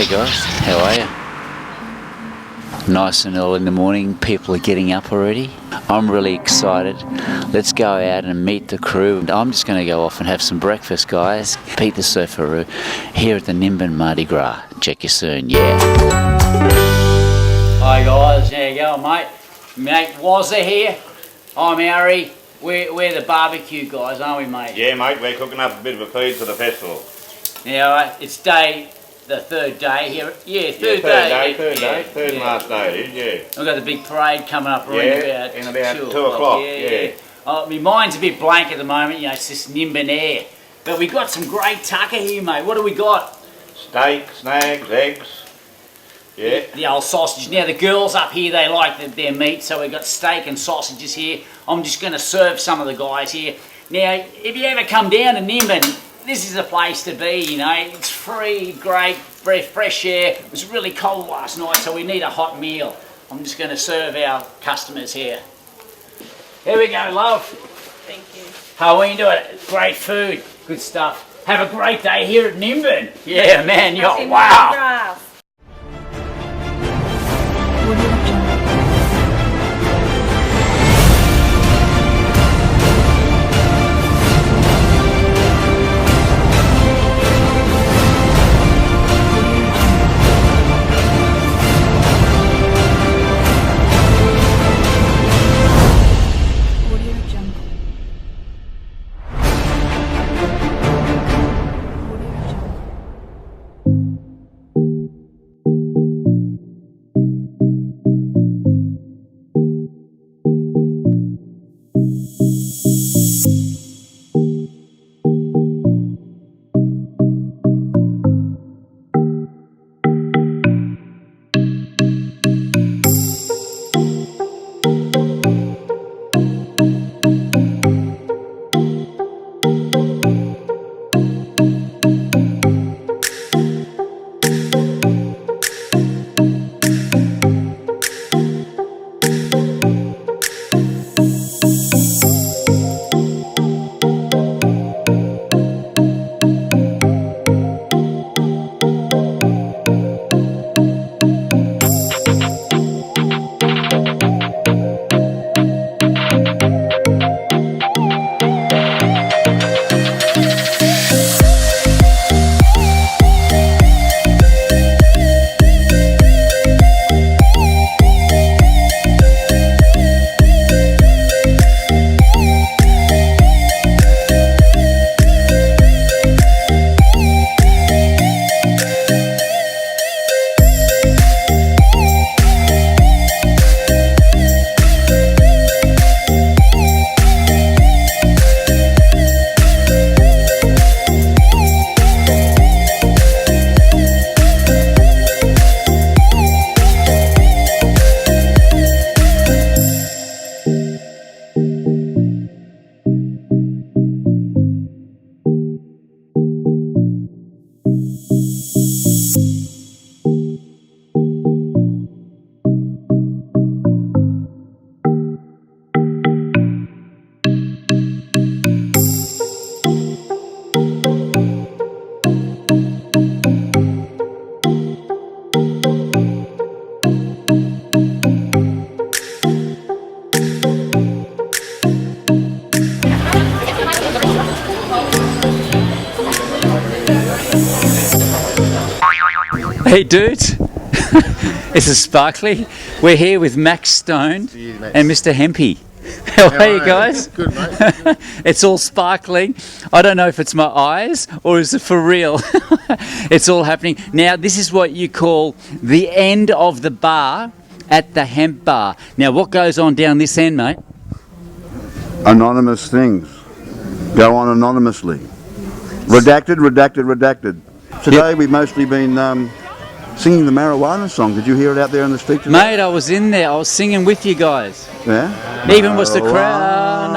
Hey guys, how are you? Nice and early in the morning, people are getting up already. I'm really excited. Let's go out and meet the crew. I'm just going to go off and have some breakfast, guys. Beat the Surfaroo here at the Nimbin Mardi Gras. Check you soon, yeah. Hi guys, how you going, mate? Mate Wazza here. I'm Harry. We're the barbecue guys, aren't we, mate? Yeah, mate, we're cooking up a bit of a feed for the festival. Now, it's the third day here. Yeah, third third and last day it is, yeah. We've got the big parade coming up right in about 2 o'clock. My mind's a bit blank at the moment, you know, it's just Nimbin air. But we got some great tucker here, mate. What do we got? Steak, snags, eggs. Yeah. The old sausage. Now, the girls up here, they like their meat, so we've got steak and sausages here. I'm just going to serve some of the guys here. Now, if you ever come down to Nimbin, this is a place to be, you know. It's free, great, fresh air. It was really cold last night, so we need a hot meal. I'm just going to serve our customers here. Here we go, love. Thank you. How are you doing? Great food, good stuff. Have a great day here at Nimbin. Yeah, man, you're wow. Hey dudes, this is Sparkly. We're here with Max Stone and Mr. Hempy. How are you guys? Good, mate. It's all sparkling. I don't know if it's my eyes or is it for real. It's all happening. Now, this is what you call the end of the bar at the hemp bar. Now, what goes on down this end, mate? Anonymous things go on anonymously. Redacted, redacted, redacted. Today we've mostly been singing the marijuana song. Did you hear it out there in the street today? Mate, I was in there. I was singing with you guys. Yeah? Even was the crown.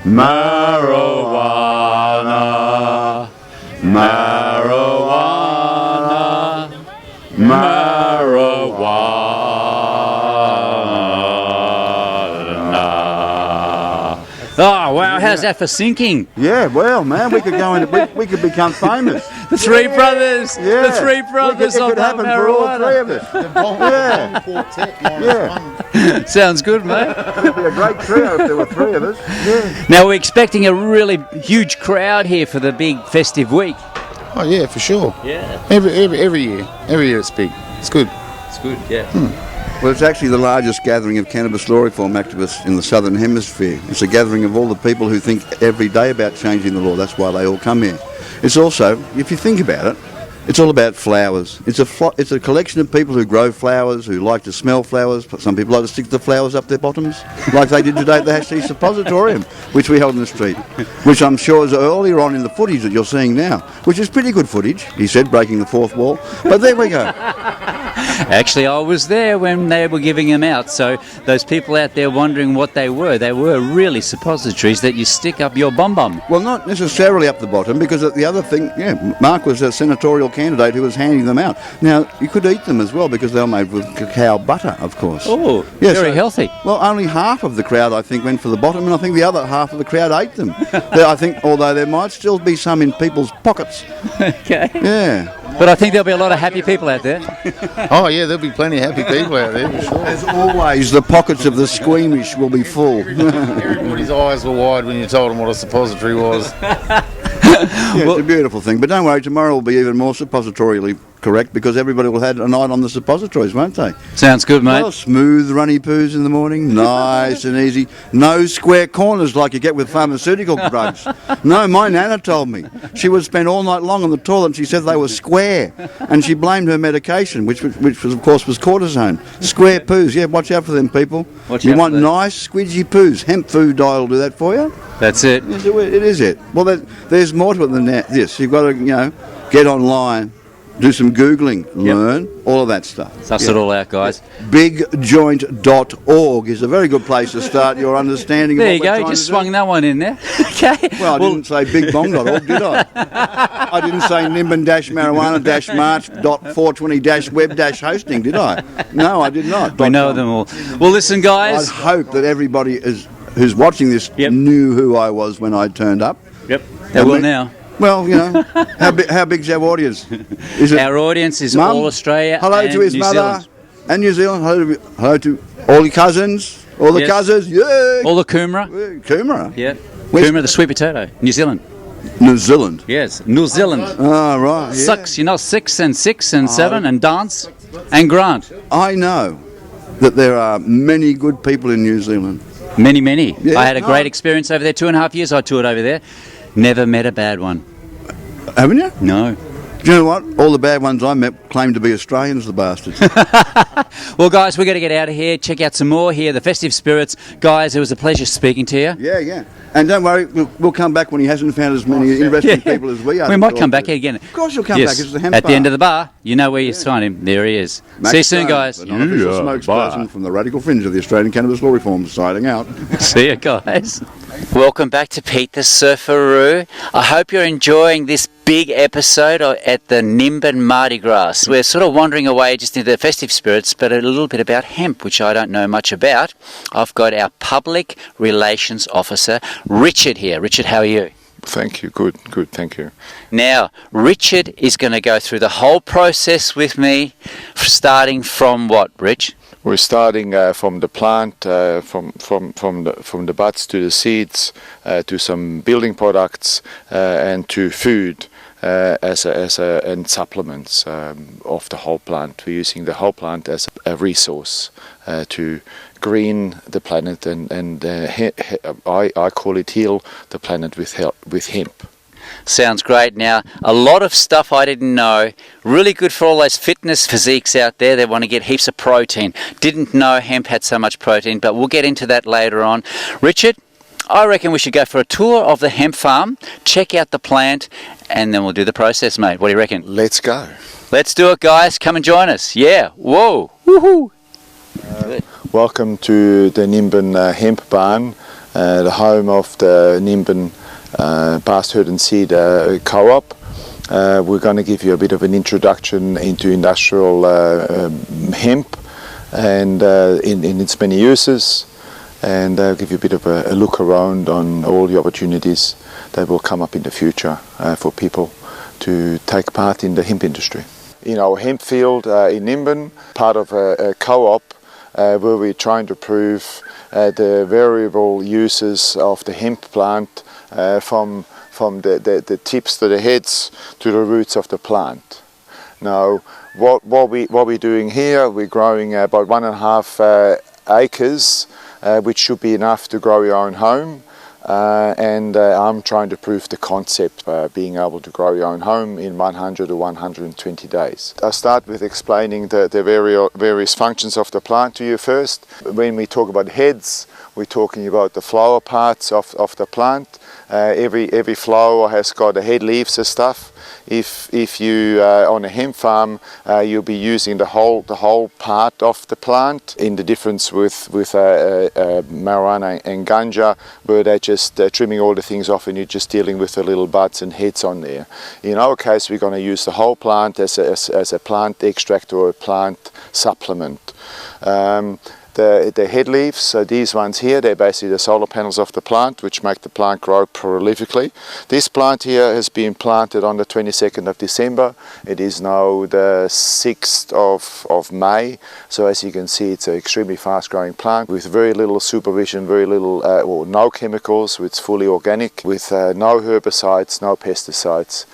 Marijuana, marijuana, marijuana. Oh, wow. how's that for sinking? Yeah, well, man, we could go into, we could become famous. The three brothers. Yeah. The three brothers It of could happen for all three of us. Yeah. Quartet minus one. Sounds good, mate. It'd be a great trio if there were three of us. Yeah. Now we're expecting a really huge crowd here for the big festive week. Oh yeah, for sure. Yeah. Every year it's big. It's good. It's good, yeah. Well, it's actually the largest gathering of cannabis law reform activists in the Southern Hemisphere. It's a gathering of all the people who think every day about changing the law. That's why they all come here. It's also, if you think about it, it's all about flowers. It's a collection of people who grow flowers, who like to smell flowers. Some people like to stick the flowers up their bottoms, like they did today at the Hashtag Suppositorium, which we held in the street, which I'm sure is earlier on in the footage that you're seeing now, which is pretty good footage, he said, breaking the fourth wall. But there we go. Actually, I was there when they were giving them out, so those people out there wondering what they were really suppositories that you stick up your bum-bum. Well, not necessarily up the bottom, because the other thing, Mark was a senatorial candidate who was handing them out. Now, you could eat them as well, because they're made with cacao butter, of course. Oh, Yeah, very so- healthy. Well, only half of the crowd, I think, went for the bottom, and I think the other half of the crowd ate them. I think, although there might still be some in people's pockets. Okay. Yeah. But I think there'll be a lot of happy people out there. Oh yeah, there'll be plenty of happy people out there for sure. As always, the pockets of the squeamish will be full. Everybody's eyes were wide when you told them what a suppository was. Yeah, it's a beautiful thing. But don't worry, tomorrow will be even more suppositorially correct, because everybody will have a night on the suppositories, won't they? Sounds good, mate. Well, smooth runny poos in the morning, nice and easy. No square corners like you get with pharmaceutical drugs. No, my nana told me. She would spend all night long on the toilet and she said they were square. And she blamed her medication, which was, of course, was cortisone. Square poos, yeah, watch out for them, people. Watch you out want for that. nice, squidgy poos. Hemp food dye will do that for you. That's it. Yes, it is it. Well, there's more to it than that. This, you've got to, get online, do some Googling, learn, all of that stuff. Suss it all out, guys. Bigjoint.org is a very good place to start your understanding There of you what we're go. trying Just to swung do. that one in there. Okay. Well, I didn't say bigbong.org, did I? I didn't say nimbin-marijuana-march.420-web-hosting, did I? No, I did not. We know them all. Well, listen, I guys. hope that everybody who's watching this Yep. knew who I was when I turned up. Yep. They will now. Well, how big's our audience? Is it Our audience is Mum? all Australia hello and to his New mother Zealand. and New Zealand. Hello to all your cousins, all the Yes. cousins. Yeah, All the Coomera. Coomera. Yeah. Where's- Coomera, the sweet potato. New Zealand. New Zealand. Yes. New Zealand. Oh, right. Yeah. 6, 6 and 6 and 7 and dance and grant. I know that there are many good people in New Zealand. Many, many. Yeah. I had a great Oh. experience over there. 2.5 years I toured over there. Never met a bad one. Haven't you? No. Do you know what? All the bad ones I met claimed to be Australians, the bastards. Well, guys, we're going to get out of here. Check out some more here. The Festive Spirits. Guys, it was a pleasure speaking to you. Yeah. And don't worry, we'll come back when he hasn't found as many interesting people as we are. We to might talk come back to. again. Of course you'll come Yes. back. It's the hemp At the bar. end of the bar, you know where you find him. There he is. Max See you soon, Stone, guys. the non-official spokesperson from the radical fringe of the Australian Cannabis Law Reform, signing out. See you, guys. Welcome back to Pete the Surfaroo. I hope you're enjoying this big episode at the Nimbin Mardi Gras. We're sort of wandering away just into the festive spirits, but a little bit about hemp, which I don't know much about. I've got our Public Relations Officer, Richard, here. Richard, how are you? Thank you. Good, thank you. Now, Richard is going to go through the whole process with me, starting from what, Rich? We're starting from the plant, from the buds to the seeds, to some building products, and to food and supplements of the whole plant. We're using the whole plant as a resource to green the planet, and I call it heal the planet with hemp. Sounds great. Now, a lot of stuff I didn't know. Really good for all those fitness physiques out there that want to get heaps of protein. Didn't know hemp had so much protein, but we'll get into that later on. Richard, I reckon we should go for a tour of the hemp farm, check out the plant, and then we'll do the process, mate. What do you reckon? Let's go. Let's do it, guys. Come and join us. Yeah. Whoa. Woohoo. Welcome to the Nimbin Hemp Barn, the home of the Nimbin Past Herd and Seed Co-op. We're going to give you a bit of an introduction into industrial hemp and in its many uses. and they'll give you a bit of a look around on all the opportunities that will come up in the future for people to take part in the hemp industry. In our hemp field in Nimbin, part of a co-op where we're trying to prove the variable uses of the hemp plant from the tips to the heads to the roots of the plant. Now, what we're doing here, we're growing about 1.5 acres, which should be enough to grow your own home. And I'm trying to prove the concept, being able to grow your own home in 100 to 120 days. I start with explaining the various functions of the plant to you first. When we talk about heads, we're talking about the flower parts of the plant. Every flower has got a head, leaves and stuff. If you on a hemp farm, you'll be using the whole part of the plant. In the difference with marijuana and ganja, where they're just trimming all the things off and you're just dealing with the little buds and heads on there. In our case, we're going to use the whole plant as a plant extract or a plant supplement. The head leaves, so these ones here, they're basically the solar panels of the plant, which make the plant grow prolifically. This plant here has been planted on the 22nd of December. It is now the 6th of May. So as you can see, it's an extremely fast growing plant with very little supervision, very little or no chemicals. It's fully organic with no herbicides, no pesticides.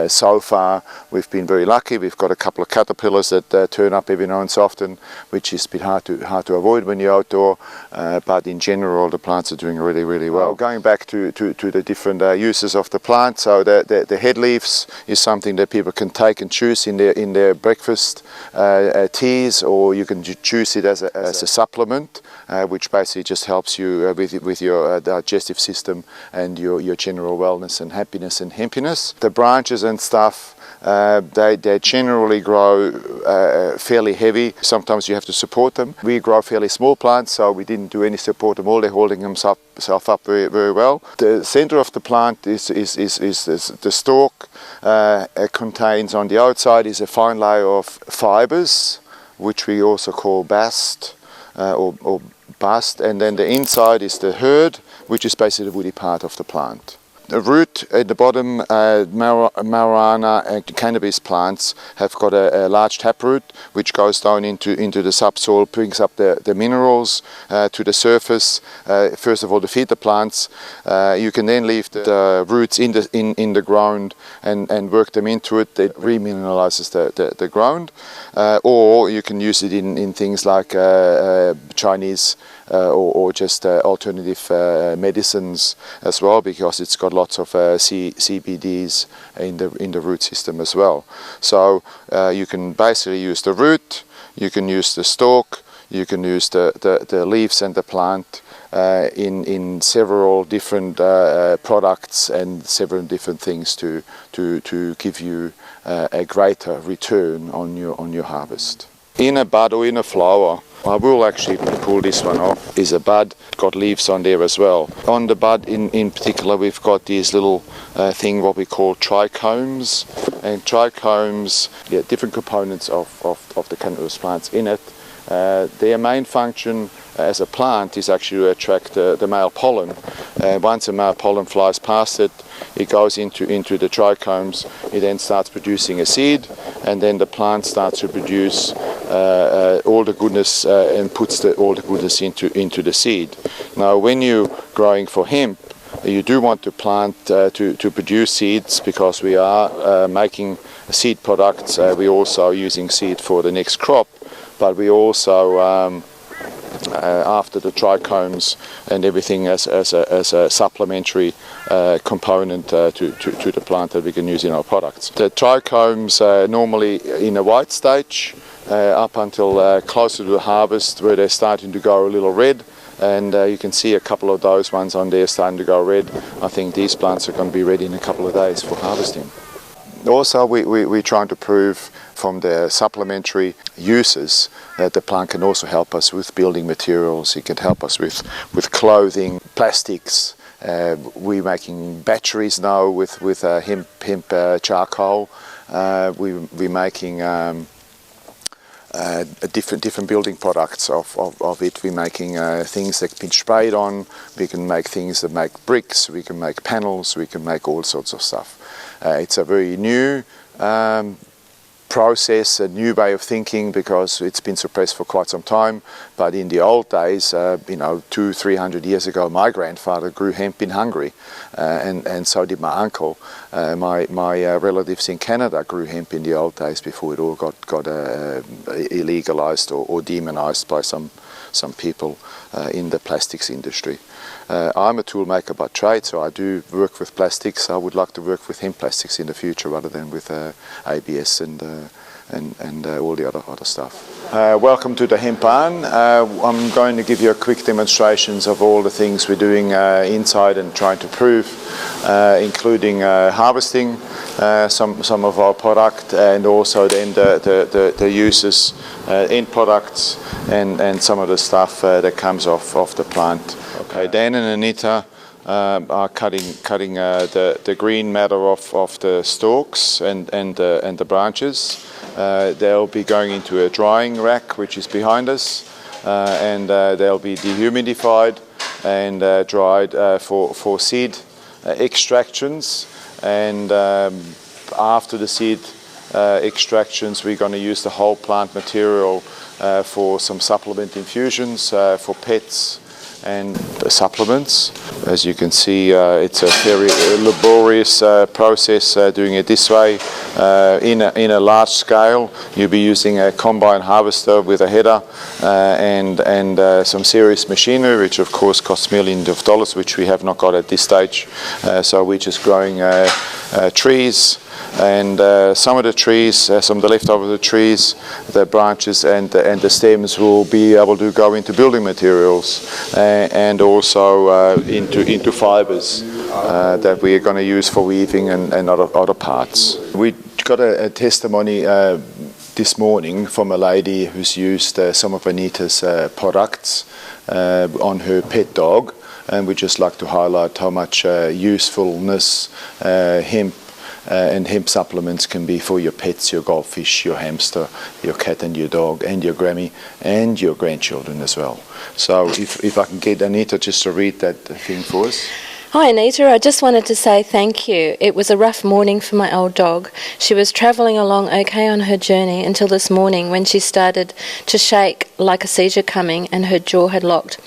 So far, we've been very lucky. We've got a couple of caterpillars that turn up every now and so often, which is a bit hard to avoid when you're outdoor, but in general the plants are doing really well. Going back to the different uses of the plant, so the head leaves is something that people can take and choose in their breakfast teas, or you can choose it as a supplement, which basically just helps you with your digestive system and your general wellness and happiness and hempiness. The branches and stuff, they generally grow fairly heavy. Sometimes you have to support them. We grow fairly small plants, so we didn't do any support at all. They're holding themselves up very well. The center of the plant is the stalk. It contains on the outside is a fine layer of fibers, which we also call bast or bast, and then the inside is the hurd, which is basically the woody part of the plant. The root at the bottom, marijuana and cannabis plants have got a large taproot which goes down into the subsoil, brings up the minerals to the surface. First of all, to feed the plants. You can then leave the roots in the ground and work them into it. It remineralizes the ground. Or you can use it in things like Chinese or just alternative medicines as well, because it's got lots of CBDs in the root system as well. So you can basically use the root, you can use the stalk, you can use the leaves and the plant in several different products and several different things to give you a greater return on your harvest. In a bud or in a flower, I will actually pull this one off, is a bud, got leaves on there as well. On the bud in particular, we've got these little thing what we call trichomes, and trichomes, different components of the cannabis plants in it. Their main function as a plant is actually to attract the male pollen. Once a male pollen flies past it, it goes into the trichomes. It then starts producing a seed, and then the plant starts to produce all the goodness and puts all the goodness into the seed. Now, when you're growing for hemp, you do want to plant to produce seeds, because we are making seed products. We're also using seed for the next crop, but we also after the trichomes and everything as a supplementary component to the plant that we can use in our products. The trichomes are normally in a white stage up until closer to the harvest, where they're starting to go a little red, and you can see a couple of those ones on there starting to go red. I think these plants are going to be ready in a couple of days for harvesting. Also, we're trying to prove from the supplementary uses that the plant can also help us with building materials. It can help us with clothing, plastics. We're making batteries now with hemp charcoal. We're making different building products of it. We're making things that can be sprayed on. We can make things that make bricks. We can make panels. We can make all sorts of stuff. It's a very new process, a new way of thinking, because it's been suppressed for quite some time. But in the old days, 200-300 years ago, my grandfather grew hemp in Hungary, and so did my uncle. My relatives in Canada grew hemp in the old days before it all got illegalized or demonized by some people in the plastics industry. I'm a tool maker by trade, so I do work with plastics. I would like to work with hemp plastics in the future rather than with ABS and all the other stuff. Welcome to the hemp barn. I'm going to give you a quick demonstrations of all the things we're doing inside and trying to prove, including harvesting some of our product, and also then the uses, end products, and some of the stuff that comes off the plant. Okay, Dan and Anita are cutting the green matter off the stalks and the branches. They'll be going into a drying rack which is behind us, and they'll be dehumidified and dried for seed extractions. And after the seed extractions, we're going to use the whole plant material for some supplement infusions for pets and supplements. As you can see, it's a very laborious process doing it this way. In a large scale, you'll be using a combine harvester with a header and some serious machinery, which of course costs millions of dollars, which we have not got at this stage. So we're just growing trees. And some of the trees, some of the leftover of the trees, the branches and the stems will be able to go into building materials and also into fibres that we are going to use for weaving and other parts. We got a testimony this morning from a lady who's used some of Anita's products on her pet dog, and we'd just like to highlight how much usefulness hemp and hemp supplements can be for your pets, your goldfish, your hamster, your cat and your dog, and your Grammy, and your grandchildren as well. So if I can get Anita just to read that thing for us. Hi Anita, I just wanted to say thank you. It was a rough morning for my old dog. She was travelling along okay on her journey until this morning when she started to shake like a seizure coming and her jaw had locked.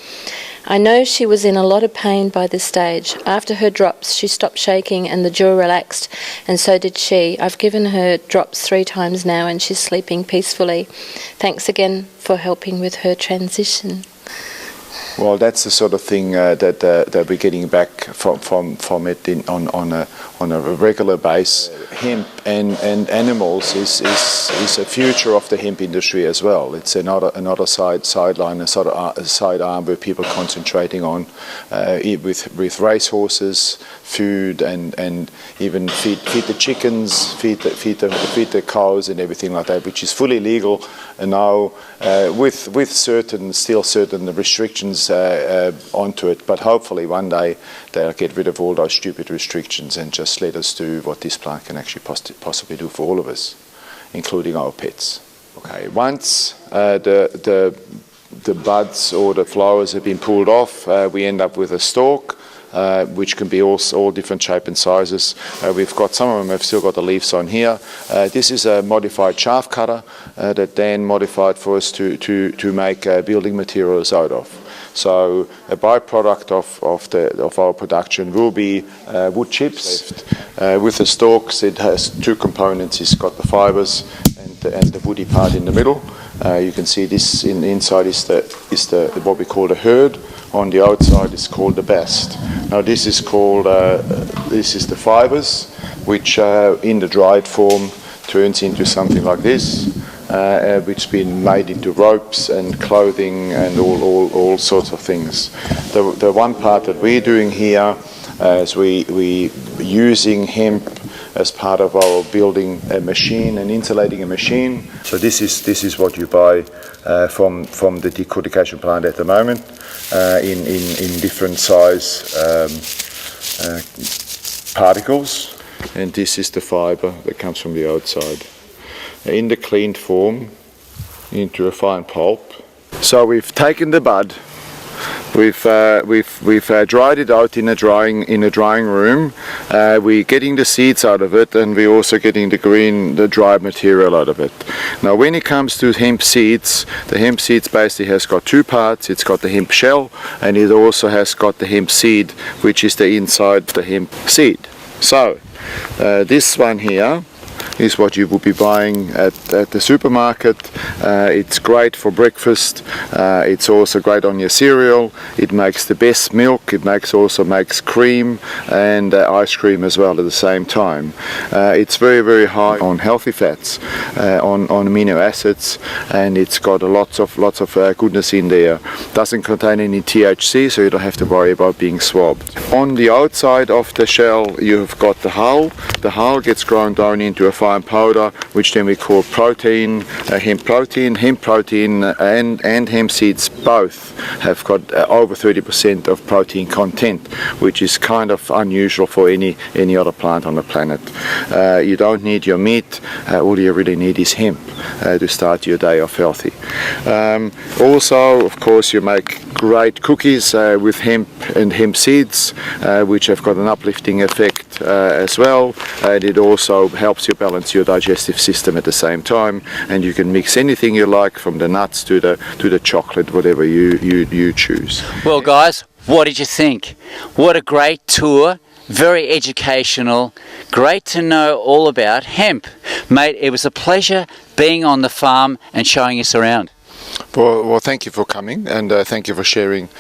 I know she was in a lot of pain by this stage. After her drops, she stopped shaking and the jaw relaxed, and so did she. I've given her drops 3 times now and she's sleeping peacefully. Thanks again for helping with her transition. Well, that's the sort of thing that we're getting back from it on a regular basis. Hemp and animals is a future of the hemp industry as well. It's another sideline, a sort of sidearm where people are concentrating on with racehorses, food, and even feed the chickens, feed the cows and everything like that, which is fully legal. And now with certain restrictions onto it, but hopefully one day they'll get rid of all those stupid restrictions and just let us do what this plant can actually possibly do for all of us, including our pets. Okay, once the buds or the flowers have been pulled off, we end up with a stalk, which can be all different shape and sizes. We've got some of them have still got the leaves on here. This is a modified chaff cutter that Dan modified for us to make building materials out of. So a byproduct of our production will be wood chips. With the stalks, it has 2 components. It's got the fibres and the woody part in the middle. You can see this inside is the what we call the herd. On the outside is called the bast. Now this is called this is the fibres, which in the dried form turns into something like this, which has been made into ropes and clothing and all sorts of things. The one part that we're doing here is we using hemp as part of our building a machine and insulating a machine. So this is what you buy from the decortication plant at the moment in different size particles, and this is the fibre that comes from the outside. In the cleaned form, into a fine pulp. So we've taken the bud. We've dried it out in a drying room. We're getting the seeds out of it, and we're also getting the dried material out of it. Now, when it comes to hemp seeds, the hemp seeds basically has got two parts. It's got the hemp shell, and it also has got the hemp seed, which is the inside of the hemp seed. So, this one here is what you will be buying at the supermarket. It's great for breakfast. It's also great on your cereal. It makes the best milk. It also makes cream and ice cream as well at the same time. It's very, very high on healthy fats, on amino acids, and it's got lots of goodness in there. Doesn't contain any THC, so you don't have to worry about being swabbed. On the outside of the shell, you've got the hull. The hull gets ground down into a fine powder, which then we call protein, hemp protein, and hemp seeds both have got over 30% of protein content, which is kind of unusual for any other plant on the planet. You don't need your meat. All you really need is hemp to start your day off healthy. Also, of course, you make great cookies with hemp and hemp seeds, which have got an uplifting effect as well, and it also helps you balance your digestive system at the same time. And you can mix anything you like, from the nuts to the chocolate, whatever you choose. Well, guys, what did you think? What a great tour. Very educational. Great to know all about hemp. Mate, it was a pleasure being on the farm and showing us around. Well, thank you for coming, and thank you for sharing,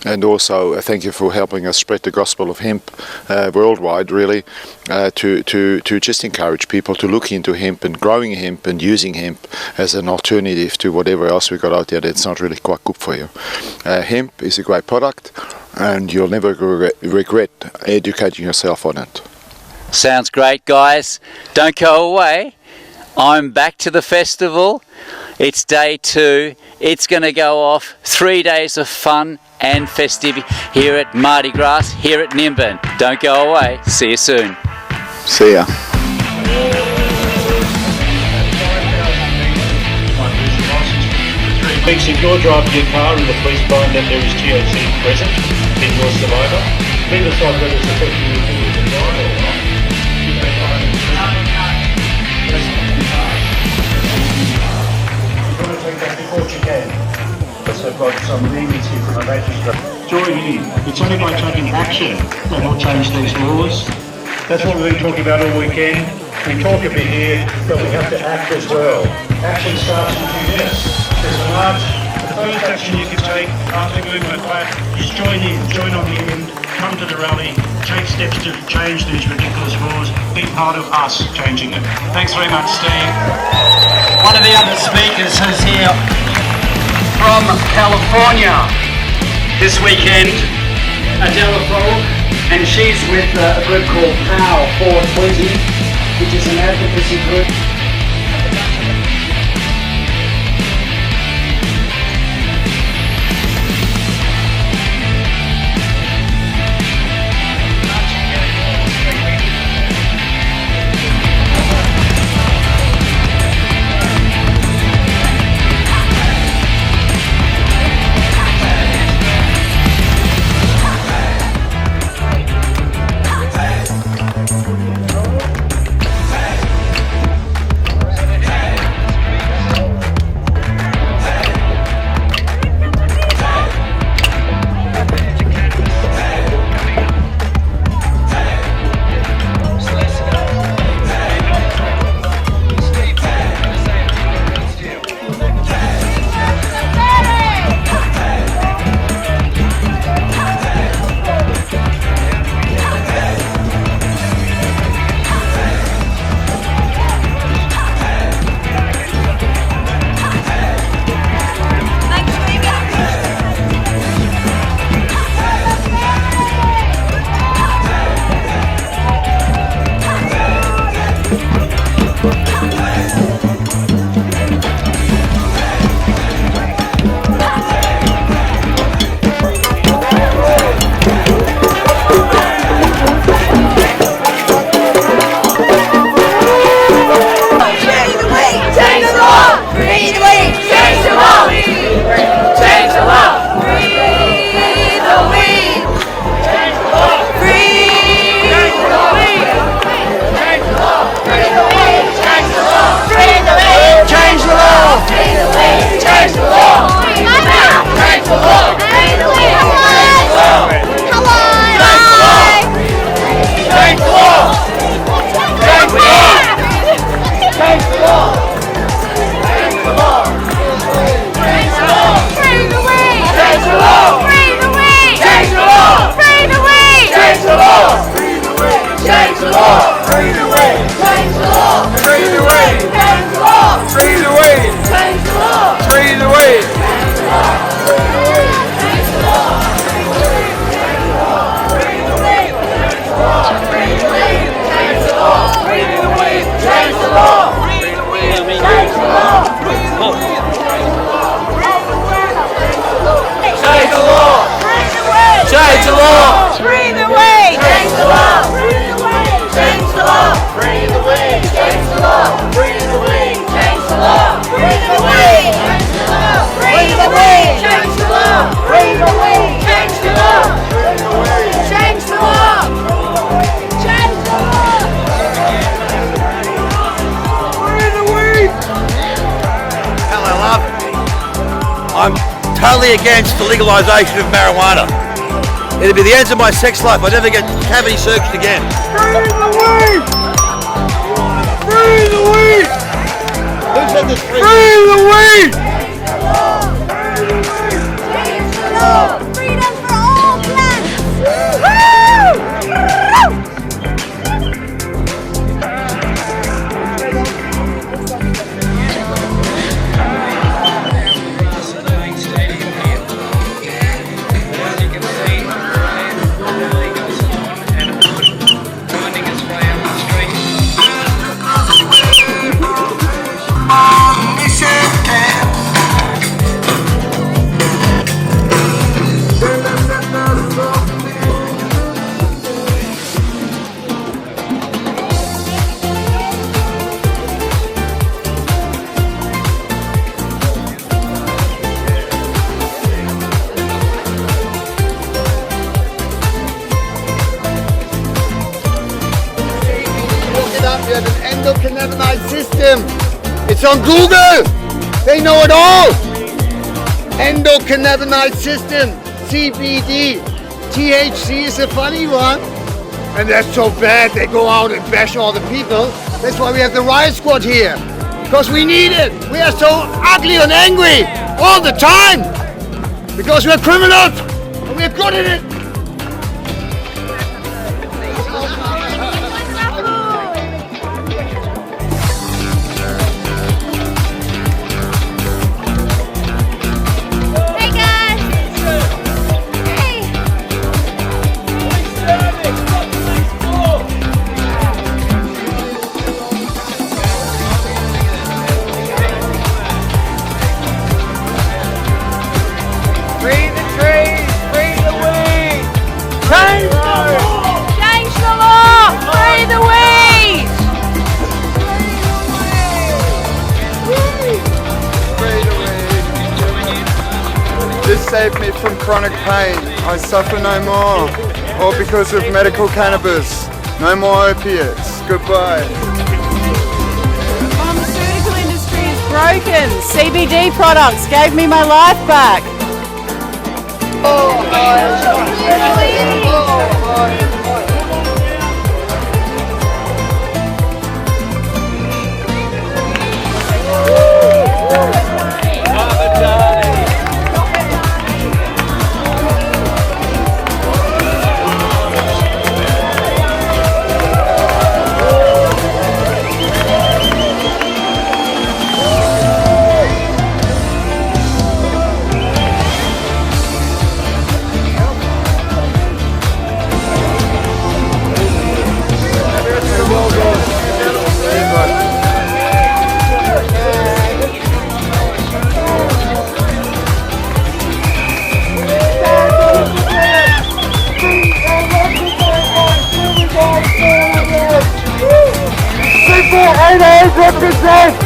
and also thank you for helping us spread the gospel of hemp worldwide, really, to just encourage people to look into hemp and growing hemp and using hemp as an alternative to whatever else we got out there that's not really quite good for you. Hemp is a great product, and you'll never regret educating yourself on it. Sounds great, guys. Don't go away. I'm back to the festival. It's day 2. It's going to go off 3 days of fun and festivity here at Mardi Gras, here at Nimbin. Don't go away. See you soon. See ya. Weeks if you're driving your car and the police find that there is THC present in your saliva, we decide whether it's affecting your ability to drive or not. Before you can. So I've got some leads here from a magistrate. Join in. It's only by taking action that will change these laws. That's what we've been talking about all weekend. We talk a bit here, but we have to act as well. Action starts in 2 minutes. There's a march. The first action you can take after movement back is join in, join on the end, come to the rally, take steps to change these ridiculous laws, be part of us changing it. Thanks very much, Steve. One of the other speakers is here from California this weekend, Adela Fogg, and she's with a group called Power 420, which is an advocacy group. Free the weed! Change the law! Free the weed! Change the law! Free the weed! Change the law! Free the weed! Change the law! Free the weed! Change the law! Free the weed! Change the law! Free the weed! Change the law! Change the law! Change the law! Free the weed! Hell, I love it. I'm totally against the legalisation of marijuana. It'll be the end of my sex life. I'll never get cavity searched again. Free the weed! Free the weed! Who said this? Free the weed! Change the law! Freedom for all plants! Woo! We have an endocannabinoid system. It's on Google. They know it all. Endocannabinoid system, CBD. THC is a funny one. And that's so bad they go out and bash all the people. That's why we have the riot squad here. Because we need it. We are so ugly and angry all the time. Because we're criminals. And we're good at it. This saved me from chronic pain. I suffer no more. All because of medical cannabis. No more opiates. Goodbye. The pharmaceutical industry is broken. CBD products gave me my life back. Represent!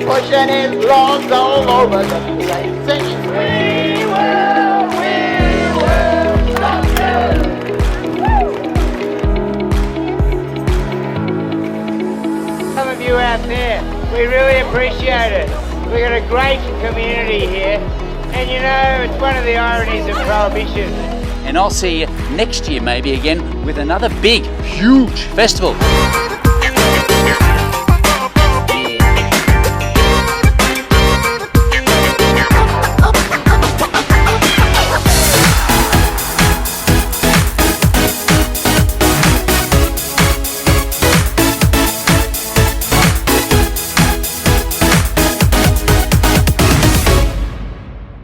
Pushing his lawns all over the place, singing, we will stop you. Some of you out there, we really appreciate it. We've got a great community here, and you know, it's one of the ironies of Prohibition. And I'll see you next year maybe again with another big, huge festival.